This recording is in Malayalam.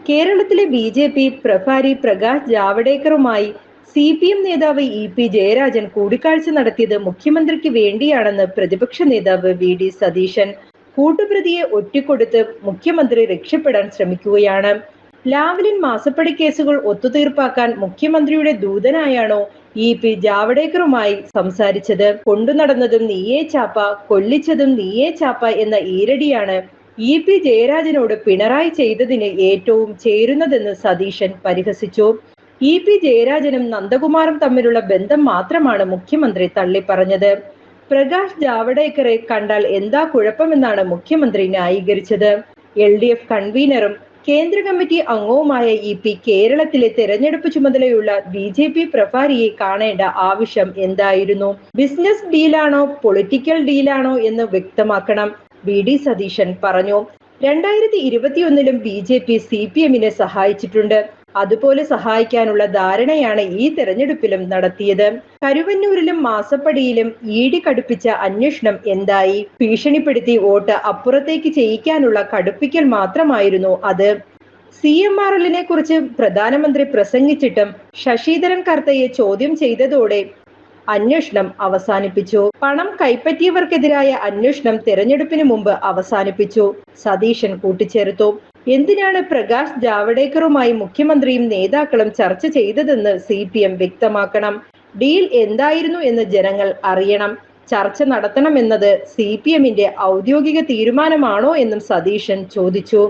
കേരളത്തിലെ ബി.ജെ.പി പ്രഭാരി പ്രകാശ് ജാവ്ദേക്കറുമായി സി.പി.എം നേതാവ് ഇ.പി. ജയരാജൻ കൂടിക്കാഴ്ച നടത്തിയത് മുഖ്യമന്ത്രിക്ക് വേണ്ടിയാണെന്ന് പ്രതിപക്ഷ നേതാവ് വി.ഡി. സതീശൻ. കൂട്ടുപ്രതിയെ ഒറ്റിക്കൊടുത്ത് മുഖ്യമന്ത്രി രക്ഷപ്പെടാൻ ശ്രമിക്കുകയാണ്. ലാവ്ലിൻ മാസപ്പടി കേസുകൾ ഒത്തുതീർപ്പാക്കാൻ മുഖ്യമന്ത്രിയുടെ ദൂതനായാണോ ഇ.പി. ജാവ്ദേക്കറുമായി സംസാരിച്ചത്? കൊണ്ടുനടന്നതും നീയേ ചാപ്പ, കൊല്ലിച്ചതും നീയേ ചാപ്പ എന്ന ഈരടിയാണ് ഇ.പി. ജയരാജനോട് പിണറായി ചെയ്തതിന് ഏറ്റവും ചേരുന്നതെന്ന് സതീശൻ പരിഹസിച്ചു. ഇ.പി. ജയരാജനും നന്ദകുമാറും തമ്മിലുള്ള ബന്ധം മാത്രമാണ് മുഖ്യമന്ത്രി തള്ളിപ്പറഞ്ഞത്. പ്രകാശ് ജാവ്ദേക്കറെ കണ്ടാൽ എന്താ കുഴപ്പമെന്നാണ് മുഖ്യമന്ത്രി ന്യായീകരിച്ചത്. എൽ.ഡി.എഫ് കൺവീനറും കേന്ദ്ര കമ്മിറ്റി അംഗവുമായ ഇ.പി. കേരളത്തിലെ തെരഞ്ഞെടുപ്പ് ചുമതലയുള്ള ബി.ജെ.പി പ്രഭാരിയെ കാണേണ്ട ആവശ്യം എന്തായിരുന്നു? ബിസിനസ് ഡീലാണോ പൊളിറ്റിക്കൽ ഡീലാണോ എന്ന് വ്യക്തമാക്കണം, വി.ഡി. സതീശൻ പറഞ്ഞു. 2021 ബി.ജെ.പി സി.പി.എമ്മിനെ സഹായിച്ചിട്ടുണ്ട്. അതുപോലെ സഹായിക്കാനുള്ള ധാരണയാണ് ഈ തെരഞ്ഞെടുപ്പിലും നടത്തിയത്. കരുവന്നൂരിലും മാസപ്പടിയിലും ഇ.ഡി കടുപ്പിച്ച അന്വേഷണം എന്തായി? ഭീഷണിപ്പെടുത്തി വോട്ട് അപ്പുറത്തേക്ക് ചെയ്യിക്കാനുള്ള കടുപ്പിക്കൽ മാത്രമായിരുന്നു അത്. CMRL കുറിച്ച് പ്രധാനമന്ത്രി പ്രസംഗിച്ചിട്ടും ശശിധരൻ കർത്തയെ ചോദ്യം ചെയ്തതോടെ അന്വേഷണം അവസാനിപ്പിച്ചു. പണം കൈപ്പറ്റിയവർക്കെതിരായ അന്വേഷണം തെരഞ്ഞെടുപ്പിന് മുമ്പ് അവസാനിപ്പിച്ചു, സതീശൻ കൂട്ടിച്ചേർത്തു. എന്തിനാണ് പ്രകാശ് ജാവ്ദേക്കറുമായി മുഖ്യമന്ത്രിയും നേതാക്കളും ചർച്ച ചെയ്തതെന്ന് CPM വ്യക്തമാക്കണം. ഡീൽ എന്തായിരുന്നു എന്ന് ജനങ്ങൾ അറിയണം. ചർച്ച നടത്തണമെന്നത് CPMന്റെ ഔദ്യോഗിക തീരുമാനമാണോ എന്നും സതീശൻ ചോദിച്ചു.